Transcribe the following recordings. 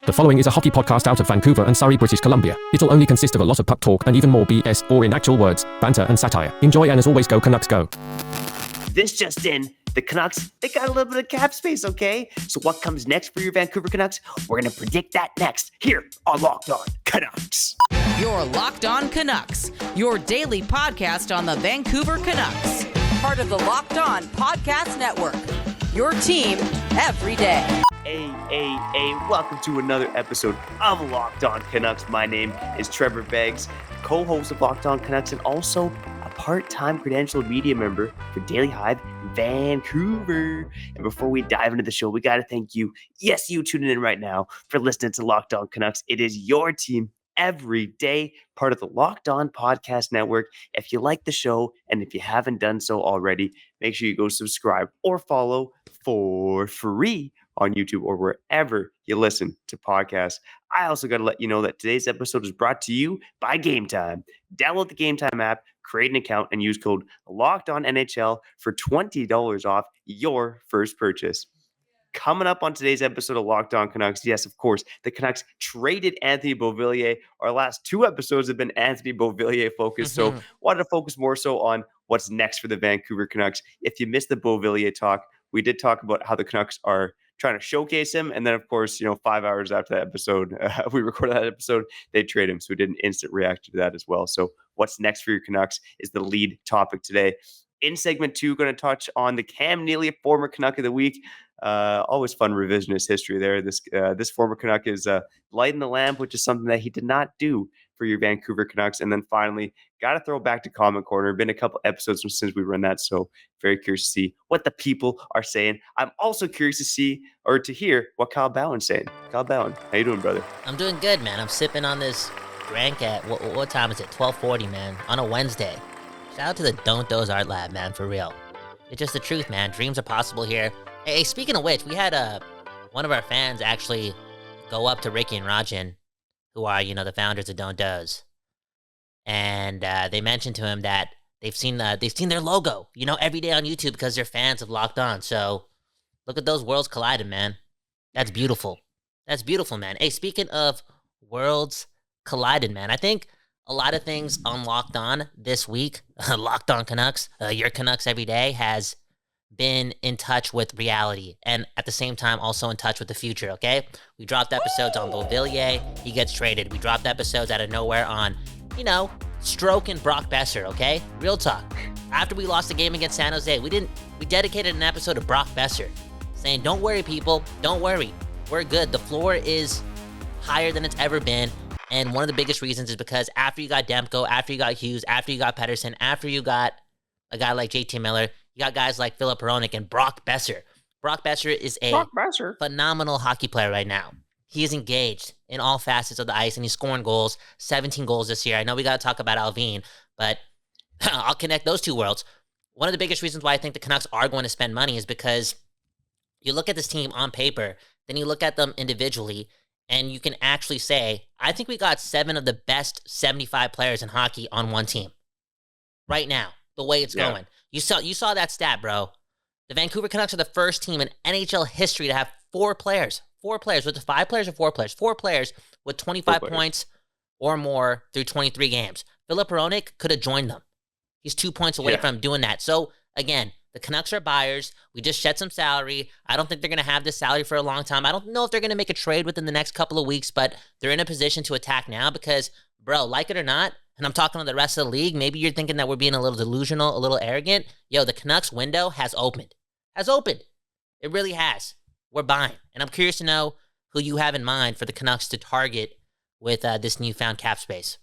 The following is a hockey podcast out of Vancouver and Surrey, British Columbia. It'll only consist of a lot of puck talk and even more BS, or in actual words, banter and satire. Enjoy, and as always, go Canucks go. This just in, the Canucks, they got a little bit of cap space, okay? So what comes next for your Vancouver Canucks? We're going to predict that next here on Locked On Canucks. You're Locked On Canucks, your daily podcast on the Vancouver Canucks. Part of the Locked On Podcast Network, your team every day. Hey, welcome to another episode of Locked On Canucks. My name is Trevor Beggs, co-host of Locked On Canucks and also a part-time credentialed media member for Daily Hive Vancouver. And before we dive into the show, we got to thank you, yes, you tuning in right now, for listening to Locked On Canucks. It is your team every day, part of the Locked On Podcast Network. If you like the show, and if you haven't done so already, make sure you go subscribe or follow for free on YouTube or wherever you listen to podcasts. I also got to let you know that today's episode is brought to you by Game Time. Download the Game Time app, create an account, and use code LOCKEDONNHL for $20 off your first purchase. Coming up on today's episode of Locked On Canucks, yes, of course, the Canucks traded Anthony Beauvillier. Our last two episodes have been Anthony Beauvillier focused, so wanted to focus more so on what's next for the Vancouver Canucks. If you missed the Beauvillier talk, we did talk about how the Canucks are trying to showcase him, and then, of course, 5 hours after that episode, we recorded that episode, they trade him, so we did an instant reaction to that as well. So what's next for your Canucks is the lead topic today. In segment 2, going to touch on the Cam Neely, former Canuck of the week. Always fun revisionist history there. This former Canuck is lighting the lamp, which is something that he did not do for your Vancouver Canucks. And then finally, got to throw back to Comment Corner. Been a couple episodes since we run that, so very curious to see what the people are saying. I'm also curious to see or to hear what Kyle Bowen's saying. Kyle Bowen, how you doing, brother? I'm doing good, man. I'm sipping on this drink at, what time is it? 12:40, man, on a Wednesday. Shout out to the Don't Doze Art Lab, man, for real. It's just the truth, man. Dreams are possible here. Hey, speaking of which, we had one of our fans actually go up to Ricky and Rajan, who are, the founders of Don't Doze. And they mentioned to him that they've seen their logo, every day on YouTube because they're fans of Locked On. So look at those worlds colliding, man. That's beautiful. That's beautiful, man. Hey, speaking of worlds colliding, man, I think a lot of things on Locked On this week, Locked On Canucks, your Canucks every day, has been in touch with reality and at the same time also in touch with the future, okay? We dropped episodes on Beauvillier. He gets traded. We dropped episodes out of nowhere on, Stroke and Brock Besser, okay? Real talk. After we lost the game against San Jose, we dedicated an episode to Brock Besser saying, don't worry, people. Don't worry. We're good. The floor is higher than it's ever been. And one of the biggest reasons is because after you got Demko, after you got Hughes, after you got Pettersson, after you got a guy like JT Miller, you got guys like Philip Hronek and Brock Besser. Brock Besser is a phenomenal hockey player right now. He is engaged in all facets of the ice, and he's scoring goals, 17 goals this year. I know we got to talk about Alvin, but I'll connect those two worlds. One of the biggest reasons why I think the Canucks are going to spend money is because you look at this team on paper, then you look at them individually, and you can actually say, I think we got 7 of the best 75 players in hockey on one team right now, the way it's going. You saw that stat, bro. The Vancouver Canucks are the first team in NHL history to have 4 players. 4 players. Was it 5 players or 4 players? 4 players with 25 points or more through 23 games. Philip Hronek could have joined them. He's 2 points away from doing that. So, again, the Canucks are buyers. We just shed some salary. I don't think they're going to have this salary for a long time. I don't know if they're going to make a trade within the next couple of weeks, but they're in a position to attack now because, bro, like it or not, and I'm talking to the rest of the league, maybe you're thinking that we're being a little delusional, a little arrogant. Yo, the Canucks window has opened. It really has. We're buying. And I'm curious to know who you have in mind for the Canucks to target with this newfound cap space.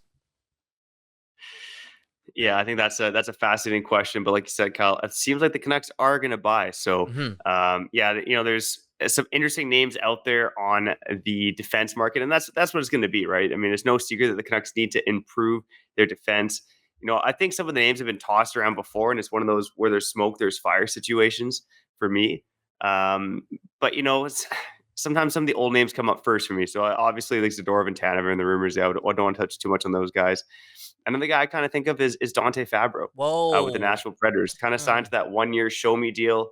Yeah, I think that's a fascinating question. But like you said, Kyle, it seems like the Canucks are going to buy. So, there's some interesting names out there on the defense market, and that's what it's going to be, right? I mean, there's no secret that the Canucks need to improve their defense. I think some of the names have been tossed around before, and it's one of those where there's smoke, there's fire situations for me. But sometimes some of the old names come up first for me. So obviously, like Zadorov and Tanover and the rumors out. I don't want to touch too much on those guys. Another guy I kind of think of is Dante Fabro with the Nashville Predators. Kind of signed to that 1-year show me deal.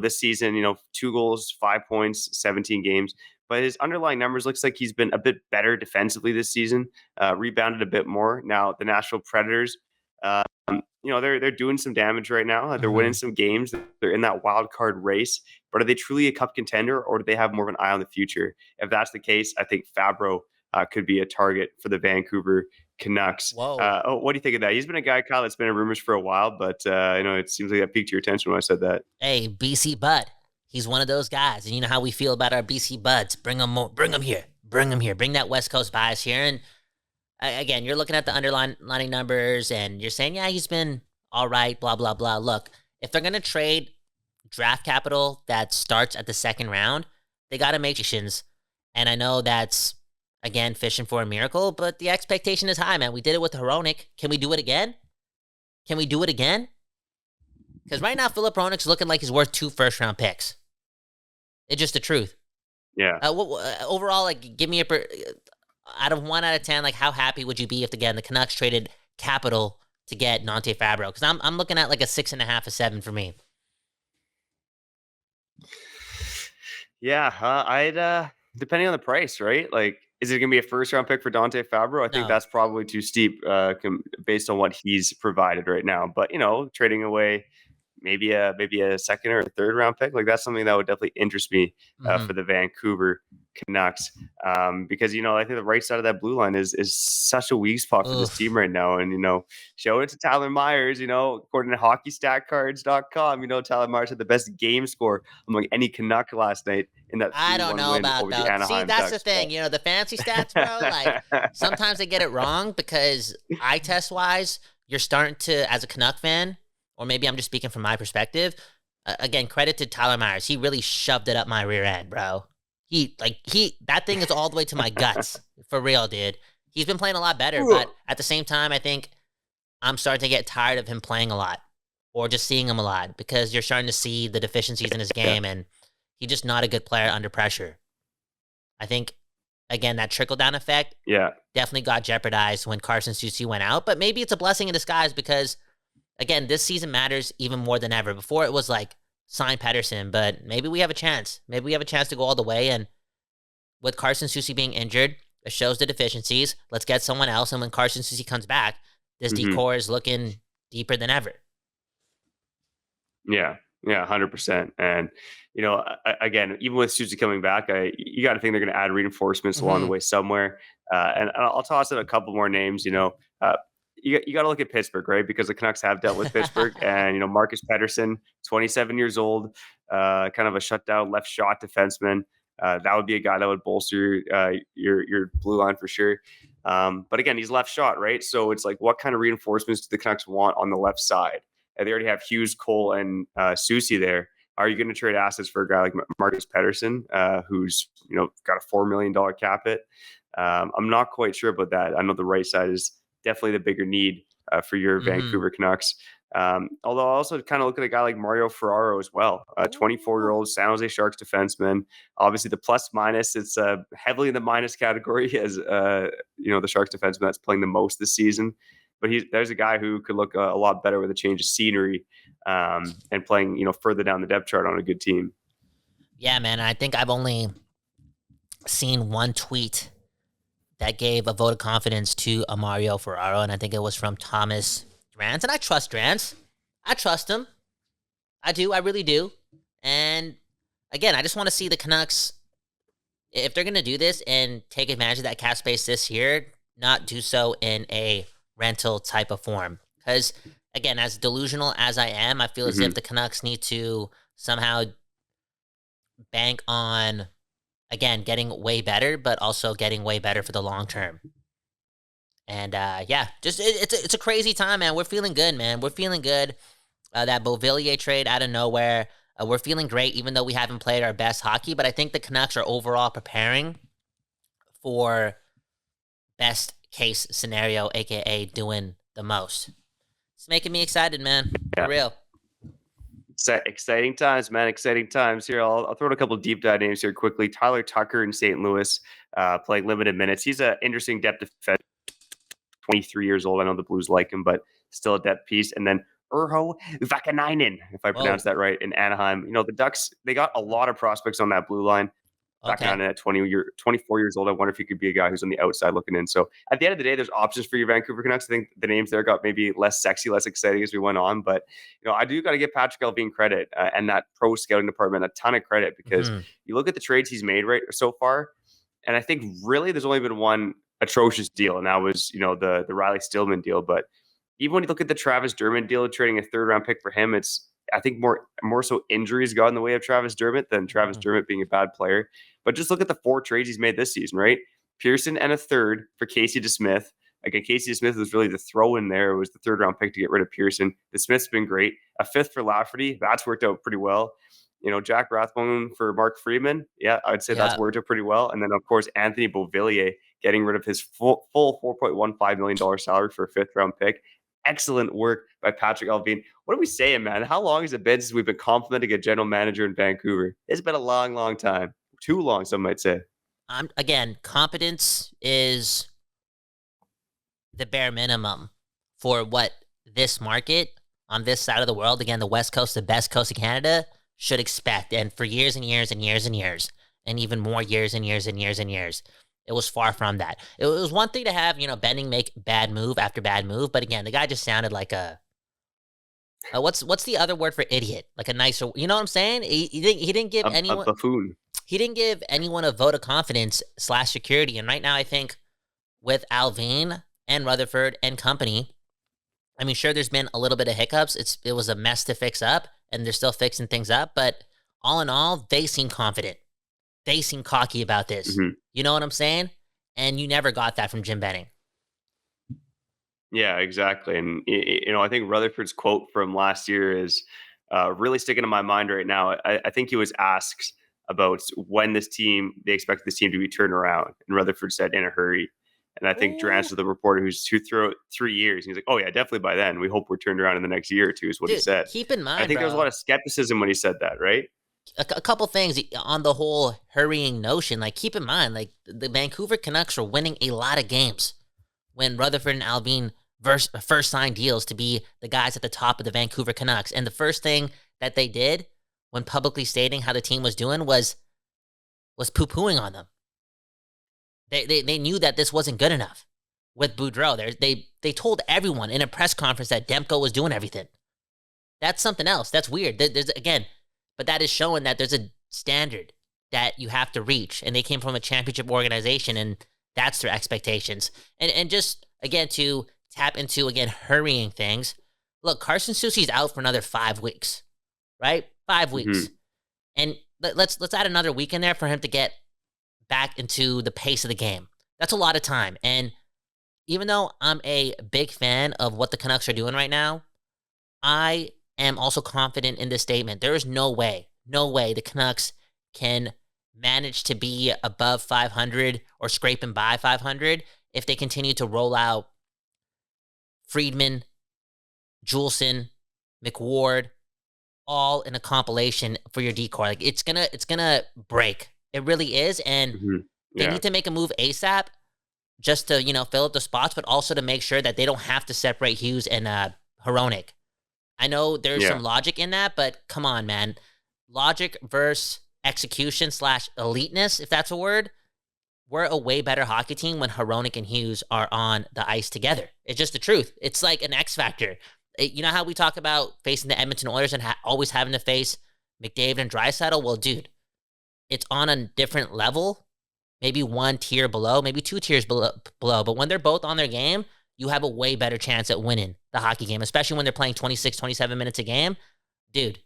This season, 2 goals, 5 points, 17 games. but his underlying numbers looks like he's been a bit better defensively this season, rebounded a bit more. Now, the Nashville Predators, they're doing some damage right now. They're winning some games. They're in that wild card race, but are they truly a cup contender, or do they have more of an eye on the future? If that's the case, I think Fabro could be a target for the Vancouver Canucks. Whoa. What do you think of that? He's been a guy, Kyle, that's been in rumors for a while, but it seems like that piqued your attention when I said that. Hey, BC Bud. He's one of those guys. And you know how we feel about our BC Buds. Bring them here. Bring them here. Bring that West Coast bias here. And again, you're looking at the underlying numbers and you're saying, yeah, he's been all right, blah, blah, blah. Look, if they're going to trade draft capital that starts at the second round, they got to make decisions. And I know that's, again, fishing for a miracle, but the expectation is high, man. We did it with Hronek. Can we do it again? Because right now, Philip Hronek's looking like he's worth 2 first-round picks. It's just the truth. Yeah. Overall, give me out of 1 out of 10, how happy would you be if, again, the Canucks traded capital to get Dante Fabro? Because I'm looking at a 6.5, a 7 for me. Yeah, I'd depending on the price, right? Is it going to be a first-round pick for Dante Fabro? I think that's probably too steep based on what he's provided right now. But, trading away maybe a second or a third round pick, that's something that would definitely interest me for the Vancouver Canucks, because I think the right side of that blue line is such a weak spot for this team right now. And show it to Tyler Myers. According to HockeyStatCards.com, Tyler Myers had the best game score among any Canuck last night in that 3-1 I don't know win about over that. the Anaheim See, that's Ducks. the thing. The fancy stats, bro. Sometimes they get it wrong because eye test wise, you're starting to, as a Canuck fan, or maybe I'm just speaking from my perspective. Again, credit to Tyler Myers. He really shoved it up my rear end, bro. That thing is all the way to my guts. For real, dude. He's been playing a lot better, but at the same time, I think I'm starting to get tired of him playing a lot or just seeing him a lot because you're starting to see the deficiencies in his game, and he's just not a good player under pressure. I think, again, that trickle-down effect definitely got jeopardized when Carson Soucy went out, but maybe it's a blessing in disguise because, again, this season matters even more than ever. Before it was sign Pettersson, but maybe we have a chance. Maybe we have a chance to go all the way, and with Carson Soucy being injured, it shows the deficiencies. Let's get someone else, and when Carson Soucy comes back, this decor is looking deeper than ever. Yeah, 100%. And, again, even with Soucy coming back, you got to think they're going to add reinforcements along the way somewhere. And I'll toss in a couple more names, you got to look at Pittsburgh, right? Because the Canucks have dealt with Pittsburgh and, Marcus Pettersson, 27 years old, kind of a shutdown left shot defenseman. That would be a guy that would bolster your blue line for sure. But again, he's left shot, right? So it's what kind of reinforcements do the Canucks want on the left side? They already have Hughes, Cole, and Soucy there. Are you going to trade assets for a guy like Marcus Pettersson, who's got a $4 million cap hit? I'm not quite sure about that. I know the right side is definitely the bigger need for your Vancouver Canucks. Although I also kind of look at a guy like Mario Ferraro as well, a 24-year-old San Jose Sharks defenseman. Obviously, the plus minus, it's heavily in the minus category as the Sharks defenseman that's playing the most this season. But there's a guy who could look a lot better with a change of scenery and playing further down the depth chart on a good team. Yeah, man. I think I've only seen one tweet that gave a vote of confidence to Mario Ferraro, and I think it was from Thomas Drance. And I trust Drance. I trust him. I do. I really do. And again, I just want to see the Canucks, if they're going to do this and take advantage of that cap space this year, not do so in a rental type of form. Because, again, as delusional as I am, I feel as if the Canucks need to somehow bank on, again, getting way better, but also getting way better for the long term. And, just it's a crazy time, man. We're feeling good, man. We're feeling good. That Beauvillier trade out of nowhere, we're feeling great, even though we haven't played our best hockey. But I think the Canucks are overall preparing for best case scenario, a.k.a. doing the most. It's making me excited, man. For real. Exciting times, man. Exciting times. Here, I'll throw in a couple of deep dive names here quickly. Tyler Tucker in St. Louis, playing limited minutes. He's an interesting depth defense. 23 years old. I know the Blues like him, but still a depth piece. And then Urho Vakanainen, if I pronounce that right, in Anaheim. The Ducks, they got a lot of prospects on that blue line. Backing on it at 24 years old. I wonder if he could be a guy who's on the outside looking in. So at the end of the day, there's options for your Vancouver Canucks. I think the names there got maybe less sexy, less exciting as we went on. But, I do got to give Patrick Allvin credit and that pro scouting department a ton of credit because you look at the trades he's made so far. And I think really there's only been one atrocious deal. And that was, the Riley Stillman deal. But even when you look at the Travis Dermott deal, trading a 3rd-round pick for him, it's, I think more so injuries got in the way of Travis Dermott than Travis Dermott being a bad player. But just look at the 4 trades he's made this season, right? Pearson and a 3rd for Casey DeSmith. Again, Casey DeSmith was really the throw in there. It was the 3rd-round pick to get rid of Pearson. DeSmith's been great. A 5th for Lafferty. That's worked out pretty well. Jack Rathbone for Mark Friedman. Yeah, I'd say that's worked out pretty well. And then, of course, Anthony Beauvillier getting rid of his full $4.15 million salary for a 5th-round pick. Excellent work by Patrick Allvin. What are we saying, man? How long has it been since we've been complimenting a general manager in Vancouver? It's been a long, long time. Too long, some might say. Again, competence is the bare minimum for what this market on this side of the world, again, the West Coast, the best coast of Canada, should expect. And for years and years and years and years, and even more years and years and years and years, it was far from that. It was one thing to have, Benning make bad move after bad move, but again, the guy just sounded like a what's the other word for idiot? Like a nicer, you know what I'm saying? He didn't give anyone a buffoon. He didn't give anyone a vote of confidence / security. And right now, I think with Allvin and Rutherford and company, I mean, sure, there's been a little bit of hiccups. It was a mess to fix up, and they're still fixing things up. But all in all, they seem confident. They seem cocky about this. You know what I'm saying? And you never got that from Jim Benning. Yeah, exactly. And, I think Rutherford's quote from last year is really sticking to my mind right now. I think he was asked about when they expect this team to be turned around. And Rutherford said, in a hurry. And I think Durant's the reporter who threw out 3 years. He's like, oh, yeah, definitely by then. We hope we're turned around in the next year or two is what he said. Keep in mind, I think there was a lot of skepticism when he said that, right? A couple things on the whole hurrying notion. Like, keep in mind, like, the Vancouver Canucks were winning a lot of games when Rutherford and Allvin first signed deals to be the guys at the top of the Vancouver Canucks. And the first thing that they did when publicly stating how the team was doing was poo-pooing on them. They knew that this wasn't good enough with Boudreau. They told everyone in a press conference that Demko was doing everything. That's something else. That's weird. But that is showing that there's a standard that you have to reach. And they came from a championship organization, and that's their expectations. And just, again, to tap into, again, hurrying things. Look, Carson Soucy's out for another 5 weeks, right? 5 weeks. And let's add another week in there for him to get back into the pace of the game. That's a lot of time. And even though I'm a big fan of what the Canucks are doing right now, I am also confident in this statement. There is no way the Canucks can manage to be above 500 or scraping by 500 if they continue to roll out Friedman, Juleson, McWard, all in a compilation for your decor. Like, it's gonna break. It really is, and they need to make a move ASAP just to, fill up the spots, but also to make sure that they don't have to separate Hughes and Hronek. I know there's some logic in that, but come on, man. Logic versus execution / eliteness, if that's a word. We're a way better hockey team when Hronek and Hughes are on the ice together. It's just the truth. It's like an X factor. You know how we talk about facing the Edmonton Oilers and always having to face McDavid and Draisaitl? Well, dude, it's on a different level, maybe 1 tier below, maybe 2 tiers below. But when they're both on their game, you have a way better chance at winning the hockey game, especially when they're playing 26, 27 minutes a game. Dude,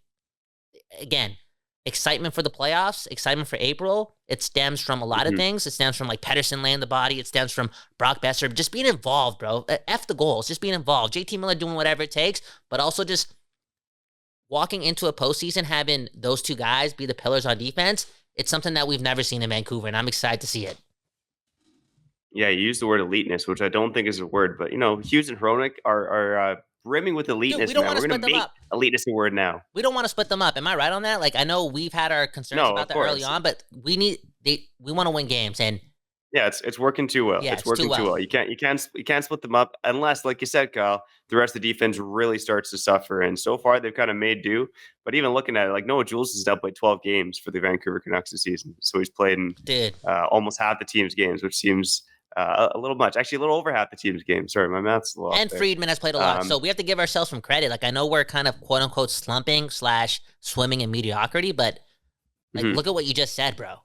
again, excitement for the playoffs, excitement for April, it stems from a lot of things. It stems from, like, Pettersson laying the body. It stems from Brock Besser just being involved, bro. F the goals, just being involved. JT Miller doing whatever it takes, but also just walking into a postseason having those two guys be the pillars on defense. It's something that we've never seen in Vancouver, and I'm excited to see it. Yeah, you used the word eliteness, which I don't think is a word, but, Hughes and Hronek are brimming with eliteness. Dude, we don't want to split them up. Eliteness a word now. We don't want to split them up. Am I right on that? Like, I know we've had our concerns about that early on, but we want to win games, and Yeah, it's working too well. Yeah, It's it's too working too well. well. You can't split them up unless, like you said, Kyle, the rest of the defense really starts to suffer. And so far, they've kind of made do. But even looking at it, like Noah Jules has now played 12 games for the Vancouver Canucks this season, so he's played in Dude, almost half the team's games, which seems a little much. Actually, a little over half the team's games. Sorry, my math's a little off and there. Friedman has played a lot. Um, So we have to give ourselves some credit. Like, I know we're kind of quote unquote slumping / swimming in mediocrity, but like, mhm. look at what you just said, bro.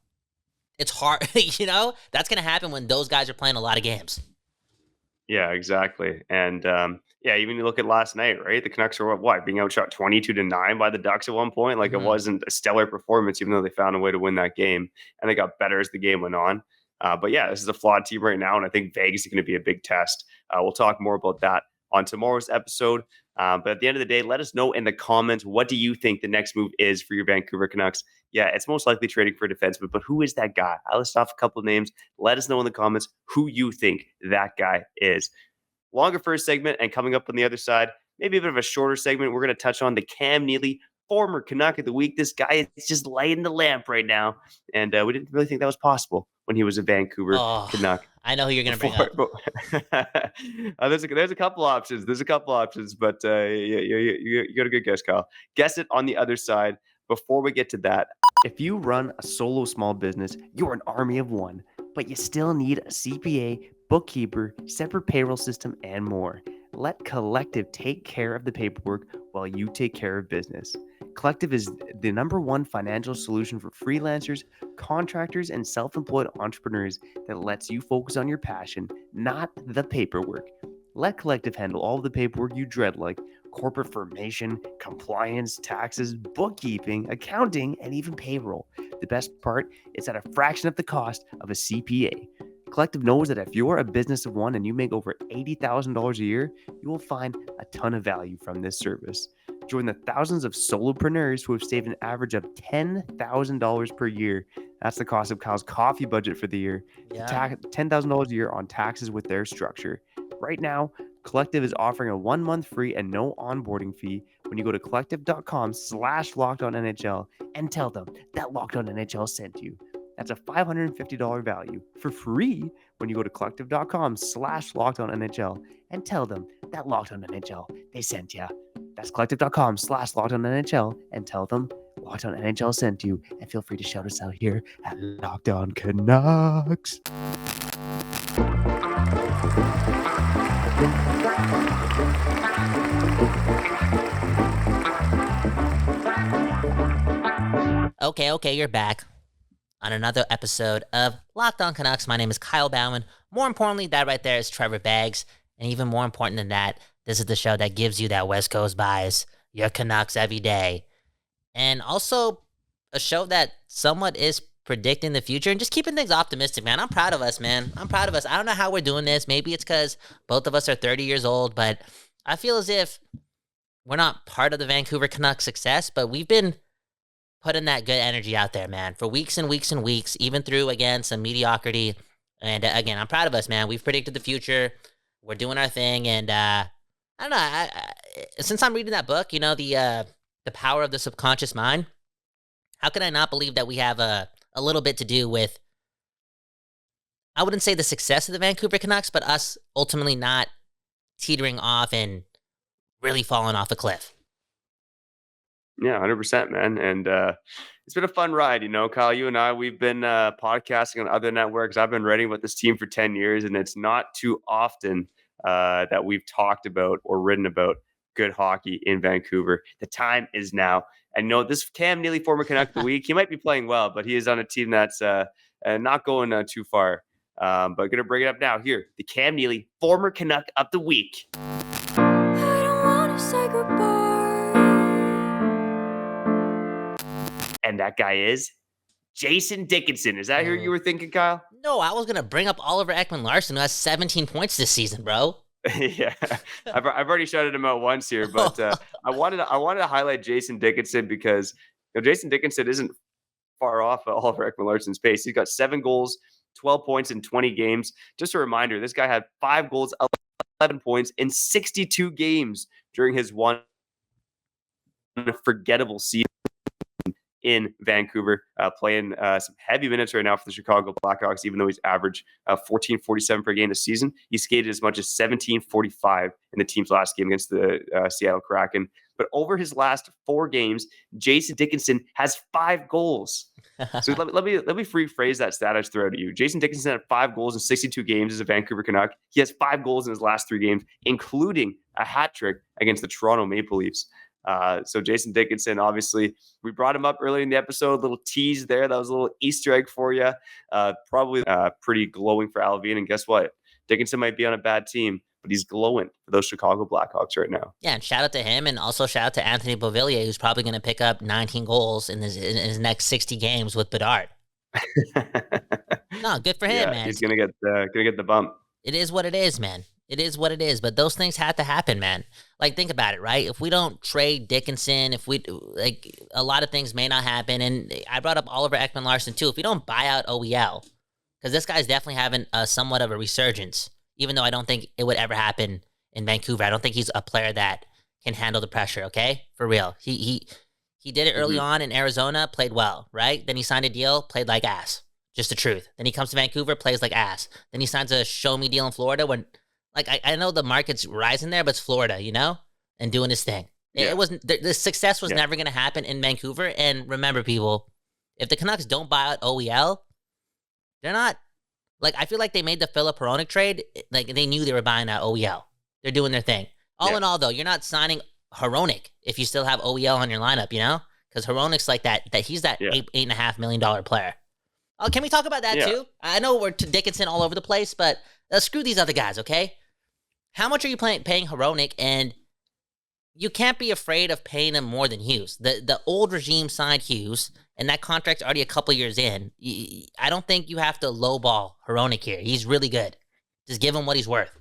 It's hard, you know? That's going to happen when those guys are playing a lot of games. Yeah, exactly. And yeah, even you look at last night, right? The Canucks were being outshot 22-9 by the Ducks at one point. Like, it Mhm. wasn't a stellar performance, even though they found a way to win that game, and they got better as the game went on. But yeah, this is a flawed team right now, and I think Vegas is going to be a big test. We'll talk more about that on tomorrow's episode. But at the end of the day, let us know in the comments, what do you think the next move is for your Vancouver Canucks? Yeah, it's most likely trading for a defenseman, but who is that guy? I list off a couple of names. Let us know in the comments who you think that guy is. Longer first segment, and coming up on the other side, maybe a bit of a shorter segment, we're going to touch on the Cam Neely, former Canuck of the Week. This guy is just lighting the lamp right now, and we didn't really think that was possible when he was a Vancouver Oh, Canuck. I know who you're going to bring Before, up. there's a couple options. There's a couple options, but you got a good guess, Kyle. Guess it on the other side. Before we get to that, if you run a solo small business, you're an army of one, but you still need a CPA, bookkeeper, separate payroll system, and more. Let Collective take care of the paperwork while you take care of business. Collective is the #1 financial solution for freelancers, contractors, and self-employed entrepreneurs that lets you focus on your passion, not the paperwork. Let Collective handle all of the paperwork you dread, like corporate formation, compliance, taxes, bookkeeping, accounting, and even payroll. The best part is at a fraction of the cost of a CPA. Collective knows that if you're a business of one and you make over $80,000 a year, you will find a ton of value from this service. Join the thousands of solopreneurs who have saved an average of $10,000 per year. That's the cost of Kyle's coffee budget for the year. Yeah. $10,000 a year on taxes with their structure. Right now, Collective is offering a 1 month free and no onboarding fee when you go to collective.com/LockedOnNHL and tell them that Locked On NHL sent you. That's a $550 value for free when you go to collective.com/LockedOnNHL and tell them that Locked On NHL, they sent you. That's collective.com/LockedOnNHL and tell them Locked On NHL sent you. And feel free to shout us out here at Locked On Canucks. Okay, you're back on another episode of Locked On Canucks. My name is Kyle Bauman. More importantly, that right there is Trevor Beggs. And even more important than that, this is the show that gives you that West Coast bias, your Canucks every day. And also a show that somewhat is predicting the future and just keeping things optimistic, man. I'm proud of us, man. I'm proud of us. I don't know how we're doing this. Maybe it's because both of us are 30 years old, but I feel as if we're not part of the Vancouver Canucks success, but we've been putting that good energy out there, man, for weeks and weeks and weeks, even through, again, some mediocrity. And again, I'm proud of us, man. We've predicted the future. We're doing our thing. And I don't know, since I'm reading that book, you know, the power of the subconscious mind, how can I not believe that we have a little bit to do with, I wouldn't say the success of the Vancouver Canucks, but us ultimately not teetering off and really falling off a cliff. Yeah, 100%, man. And it's been a fun ride, you know, Kyle. You and I, we've been podcasting on other networks. I've been writing about this team for 10 years, and it's not too often that we've talked about or written about good hockey in Vancouver. The time is now. And no, this Cam Neely, former Canuck of the Week, he might be playing well, but he is on a team that's not going too far. But going to bring it up now. Here, the Cam Neely, former Canuck of the Week. I don't wanna say goodbye. And that guy is Jason Dickinson. Is that who you were thinking, Kyle? No, I was going to bring up Oliver Ekman-Larsson, who has 17 points this season, bro. Yeah, I've already shouted him out once here, but I wanted to highlight Jason Dickinson because Jason Dickinson isn't far off Oliver Ekman-Larsson's pace. He's got 7 goals, 12 points in 20 games. Just a reminder, this guy had 5 goals, 11 points in 62 games during his one unforgettable season in Vancouver, playing some heavy minutes right now for the Chicago Blackhawks, even though he's averaged 14.47 per game this season. He skated as much as 17.45 in the team's last game against the Seattle Kraken. But over his last 4 games, Jason Dickinson has 5 goals. So let me rephrase that stat I just threw out at you. Jason Dickinson had 5 goals in 62 games as a Vancouver Canuck. He has 5 goals in his last 3 games, including a hat trick against the Toronto Maple Leafs. So Jason Dickinson, obviously, we brought him up earlier in the episode. A little tease there. That was a little Easter egg for you. Probably pretty glowing for Alvin. And guess what? Dickinson might be on a bad team, but he's glowing for those Chicago Blackhawks right now. Yeah, and shout out to him, and also shout out to Anthony Beauvillier, who's probably going to pick up 19 goals in his next 60 games with Bedard. No, good for him, man. He's gonna get the bump. It is what it is, man. It is what it is. But those things had to happen, man. Like, think about it, right? If we don't trade Dickinson, a lot of things may not happen. And I brought up Oliver Ekman-Larsson too. If we don't buy out OEL, because this guy's definitely having somewhat of a resurgence, even though I don't think it would ever happen in Vancouver. I don't think he's a player that can handle the pressure, okay? For real. He did it early on in Arizona, played well, right? Then he signed a deal, played like ass. Just the truth. Then he comes to Vancouver, plays like ass. Then he signs a show-me deal in Florida when, like, I know the market's rising there, but it's Florida, you know? And doing his thing. Yeah. It wasn't, the success was never going to happen in Vancouver. And remember, people, if the Canucks don't buy out OEL, they're not, like, I feel like they made the Philip Hronek trade, like, they knew they were buying out OEL. They're doing their thing. All in all, though, you're not signing Hronek if you still have OEL on your lineup, you know? Because Hronek's like that he's that $8.5 million player. Oh, can we talk about that too? I know we're to Dickinson all over the place, but screw these other guys, okay? How much are you paying Hronek? And you can't be afraid of paying him more than Hughes. The old regime signed Hughes, and that contract's already a couple years in. I don't think you have to lowball Hronek here. He's really good. Just give him what he's worth.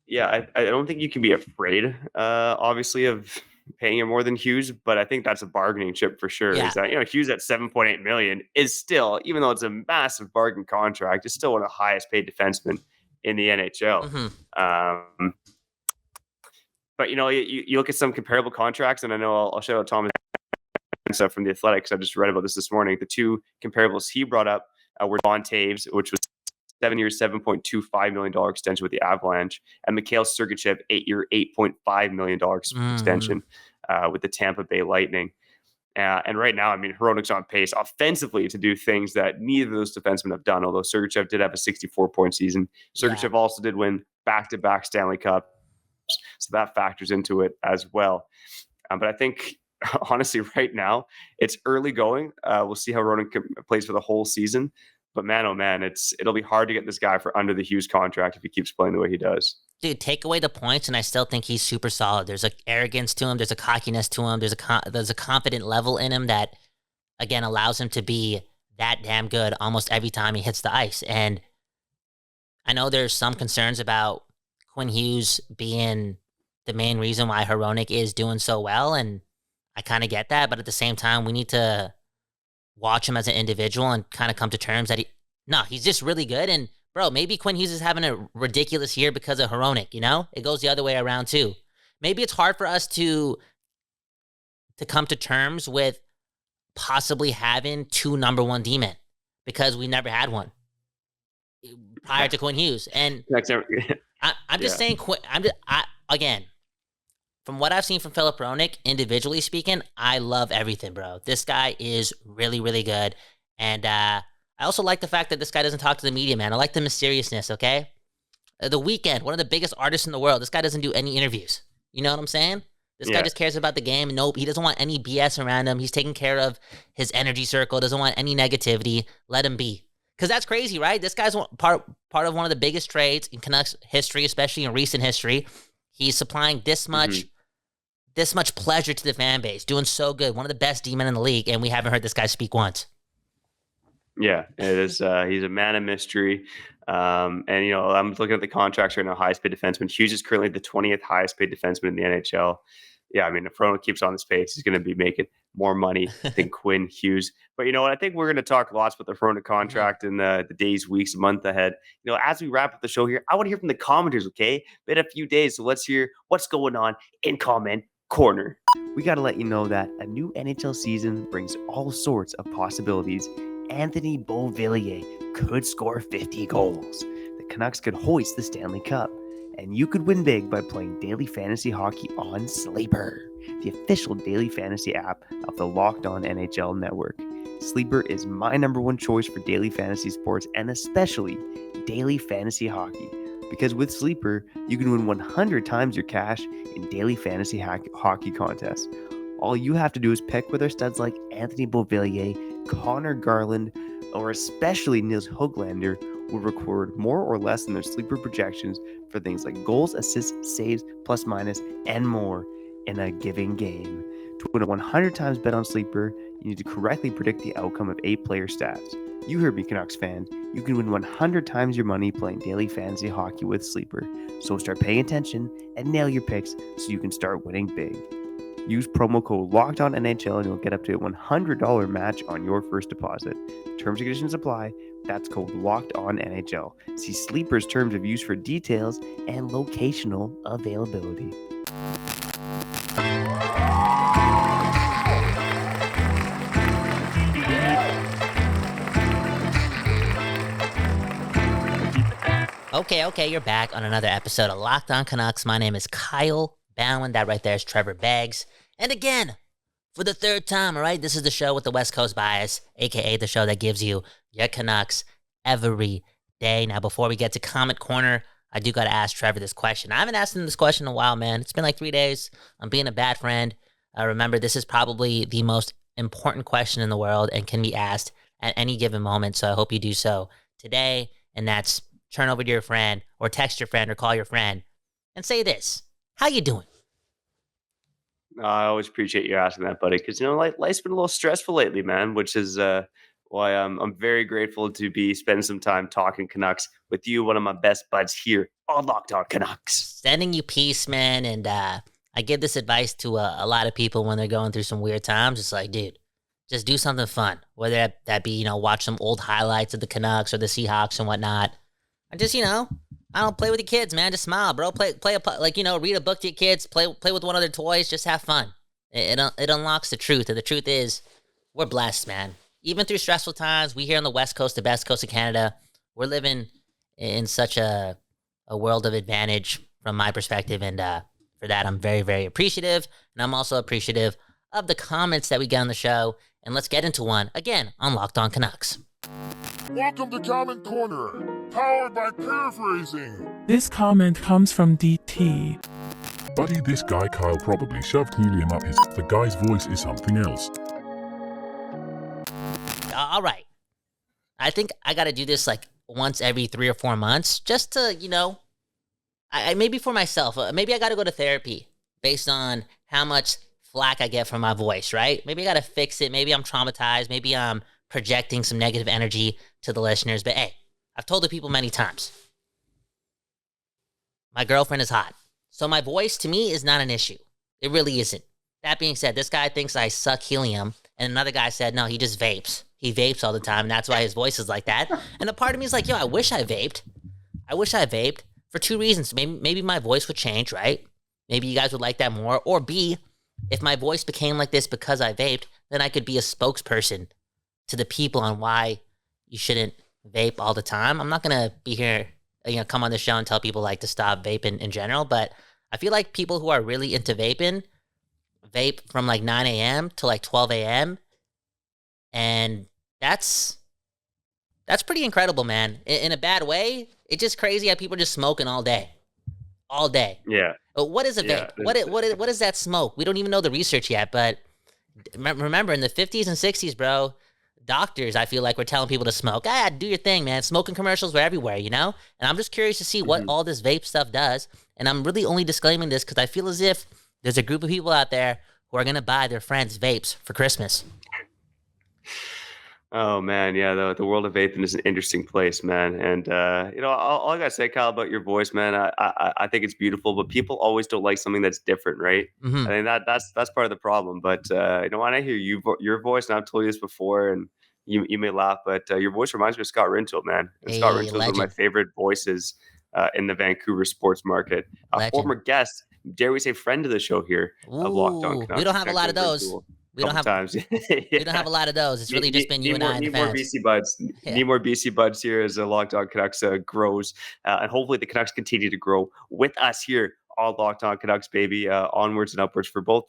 Yeah, I don't think you can be afraid, obviously, of paying him more than Hughes, but I think that's a bargaining chip for sure. Yeah. Is that, Hughes at $7.8 million is still, even though it's a massive bargain contract, is still one of the highest paid defensemen in the NHL. Mm-hmm. But you look at some comparable contracts, and I know I'll shout out Thomas and stuff from the Athletics. I just read about this morning. The 2 comparables he brought up were Don Taves, which was 7 years, $7.25 million extension with the Avalanche, and Mikhail Sergachev, 8-year, $8.5 million extension with the Tampa Bay Lightning. And right now, Hronek's on pace offensively to do things that neither of those defensemen have done, although Sergachev did have a 64-point season. Sergachev also did win back-to-back Stanley Cups, so that factors into it as well. But I think, honestly, right now, it's early going. We'll see how Hronek plays for the whole season. But man, oh man, it'll be hard to get this guy for under the Hughes contract if he keeps playing the way he does. Dude, take away the points, and I still think he's super solid. There's an arrogance to him. There's a cockiness to him. There's a confident level in him that, again, allows him to be that damn good almost every time he hits the ice. And I know there's some concerns about Quinn Hughes being the main reason why Hronek is doing so well, and I kind of get that. But at the same time, we need to watch him as an individual and kind of come to terms that he's just really good. And bro, maybe Quinn Hughes is having a ridiculous year because of Hronek, It goes the other way around too. Maybe it's hard for us to come to terms with possibly having 2 number 1 D-men because we never had one prior to Quinn Hughes. And I'm just saying, again, from what I've seen from Philip Hronek, individually speaking, I love everything, bro. This guy is really, really good. And I also like the fact that this guy doesn't talk to the media, man. I like the mysteriousness, okay? The Weeknd, one of the biggest artists in the world. This guy doesn't do any interviews. You know what I'm saying? This guy just cares about the game. Nope, he doesn't want any BS around him. He's taking care of his energy circle, doesn't want any negativity. Let him be. Because that's crazy, right? This guy's part of one of the biggest trades in Canucks history, especially in recent history. He's supplying this much pleasure to the fan base, doing so good. One of the best D-men in the league, and we haven't heard this guy speak once. Yeah, it is. He's a man of mystery. And, I'm looking at the contracts right now, highest paid defenseman. Hughes is currently the 20th highest paid defenseman in the NHL. Yeah, if Hronek keeps on this pace, he's going to be making more money than Quinn Hughes. But you know what? I think we're going to talk lots about the Hronek contract in the days, weeks, month ahead. As we wrap up the show here, I want to hear from the commenters, okay? Been a few days, so let's hear what's going on in comment Corner. We got to let you know that a new NHL season brings all sorts of possibilities. Anthony Beauvillier could score 50 goals. The Canucks could hoist the Stanley Cup. And you could win big by playing daily fantasy hockey on Sleeper, the official daily fantasy app of the Locked On NHL network. Sleeper is my number one choice for daily fantasy sports and especially daily fantasy hockey. Because with Sleeper, you can win 100 times your cash in daily fantasy hockey contests. All you have to do is pick with our studs like Anthony Beauvillier, Connor Garland, or especially Nils Höglander will record more or less than their Sleeper projections for things like goals, assists, saves, plus minus, and more in a given game. To win a 100 times bet on Sleeper, you need to correctly predict the outcome of 8 player stats. You heard me, Canucks fan. You can win 100 times your money playing daily fantasy hockey with Sleeper. So start paying attention and nail your picks so you can start winning big. Use promo code LOCKEDONNHL and you'll get up to a $100 match on your first deposit. Terms and conditions apply. That's code LOCKEDONNHL. See Sleeper's terms of use for details and locational availability. Okay, you're back on another episode of Locked On Canucks. My name is Kyle Bowen. That right there is Trevor Beggs. And again, for the third time, all right, this is the show with the West Coast bias, a.k.a. the show that gives you your Canucks every day. Now, before we get to Comment Corner, I do got to ask Trevor this question. I haven't asked him this question in a while, man. It's been like 3 days. I'm being a bad friend. Remember, this is probably the most important question in the world and can be asked at any given moment, so I hope you do so today, and that's turn over to your friend or text your friend or call your friend and say this. How you doing? I always appreciate you asking that, buddy, because, life's been a little stressful lately, man, which is why I'm very grateful to be spending some time talking Canucks with you, one of my best buds here on Locked On Canucks. Sending you peace, man, and I give this advice to a lot of people when they're going through some weird times. It's like, dude, just do something fun, whether that be, watch some old highlights of the Canucks or the Seahawks and whatnot. And just, I don't play with your kids, man. Just smile, bro. Play read a book to your kids. Play with one of their toys. Just have fun. It unlocks the truth. And the truth is, we're blessed, man. Even through stressful times, we here on the West Coast, the best coast of Canada, we're living in such a world of advantage from my perspective. And for that, I'm very, very appreciative. And I'm also appreciative of the comments that we get on the show. And let's get into one, again, on Locked On Canucks. Welcome to Comment Corner, powered by Paraphrasing. This comment comes from DT. Buddy, this guy Kyle probably shoved helium up his... The guy's voice is something else. All right. I think I got to do this like once every 3 or 4 months just to, I maybe for myself. Maybe I got to go to therapy based on how much flack I get from my voice, right? Maybe I got to fix it. Maybe I'm traumatized. Maybe I'm projecting some negative energy to the listeners. But hey, I've told the people many times, my girlfriend is hot. So my voice to me is not an issue. It really isn't. That being said, this guy thinks I suck helium. And another guy said, no, he just vapes. He vapes all the time. And that's why his voice is like that. And a part of me is like, I wish I vaped. I wish I vaped for 2 reasons. Maybe my voice would change, right? Maybe you guys would like that more. Or B, if my voice became like this because I vaped, then I could be a spokesperson to the people on why you shouldn't vape all the time. I'm not going to be here, come on the show and tell people like to stop vaping in general, but I feel like people who are really into vaping vape from like 9 a.m. to like 12 a.m. And that's pretty incredible, man. In a bad way, it's just crazy how people are just smoking all day. All day. Yeah. But what is a vape? What is that smoke? We don't even know the research yet, but remember in the 50s and 60s, bro, doctors, I feel like, were telling people to smoke. Do your thing, man. Smoking commercials were everywhere, And I'm just curious to see what all this vape stuff does. And I'm really only disclaiming this because I feel as if there's a group of people out there who are going to buy their friends vapes for Christmas. Oh, man. Yeah, the world of vaping is an interesting place, man. And, all I got to say, Kyle, about your voice, man, I think it's beautiful, but people always don't like something that's different, right? Mm-hmm. I think that's part of the problem. But, when I hear your voice, and I've told you this before, and you may laugh, but your voice reminds me of Scott Rintoul, man. And Scott Rintoul is one of my favorite voices in the Vancouver sports market. A former guest, dare we say, friend of the show here of Locked On Ooh, Canucks. we don't have a lot of those. We don't have times. we don't have a lot of those. It's really just been you and I and the need more fans. BC buds. Yeah. Need more BC buds here as Locked On Canucks grows, and hopefully the Canucks continue to grow with us here on Locked On Canucks, baby. Onwards and upwards for both.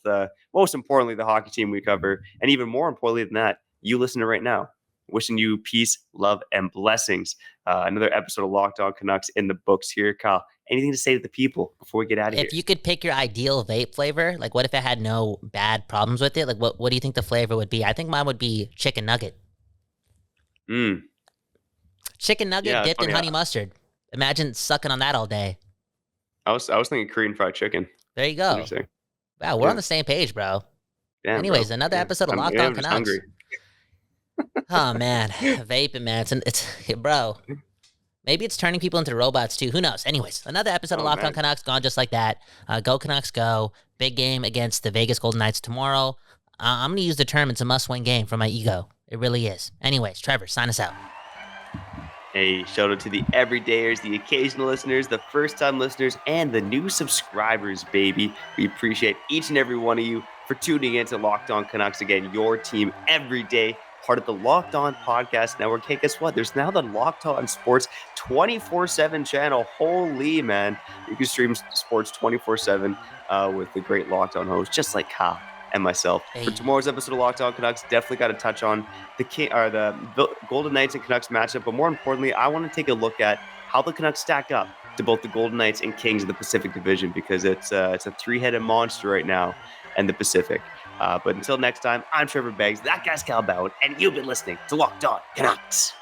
Most importantly, the hockey team we cover, and even more importantly than that, you listening right now. Wishing you peace, love, and blessings. Another episode of Locked On Canucks in the books here, Kyle. Anything to say to the people before we get out of here? If you could pick your ideal vape flavor, like what if it had no bad problems with it? Like what do you think the flavor would be? I think mine would be chicken nugget. Chicken nugget dipped in honey mustard. Imagine sucking on that all day. I was thinking Korean fried chicken. There you go. Wow, we're on the same page, bro. Damn, anyways, another episode of Locked On Canucks. Hungry. Oh man, vaping, man. It's bro. Maybe it's turning people into robots too. Who knows? Anyways, another episode of Locked On Canucks gone just like that. Go Canucks, go! Big game against the Vegas Golden Knights tomorrow. I'm gonna use the term it's a must-win game for my ego. It really is. Anyways, Trevor, sign us out. Hey, shout out to the everydayers, the occasional listeners, the first-time listeners, and the new subscribers, baby. We appreciate each and every one of you for tuning in to Locked On Canucks. Again, your team every day, part of the Locked On Podcast Network. Hey, guess what? There's now the Locked On Sports 24/7 channel. Holy, man. You can stream sports 24/7 with the great Locked On host, just like Kyle and myself. Hey. For tomorrow's episode of Locked On Canucks, definitely got to touch on the Golden Knights and Canucks matchup. But more importantly, I want to take a look at how the Canucks stack up to both the Golden Knights and Kings of the Pacific Division, because it's a three-headed monster right now in the Pacific. But until next time, I'm Trevor Beggs, that guy's Cal Bowden, and you've been listening to Locked On Canucks.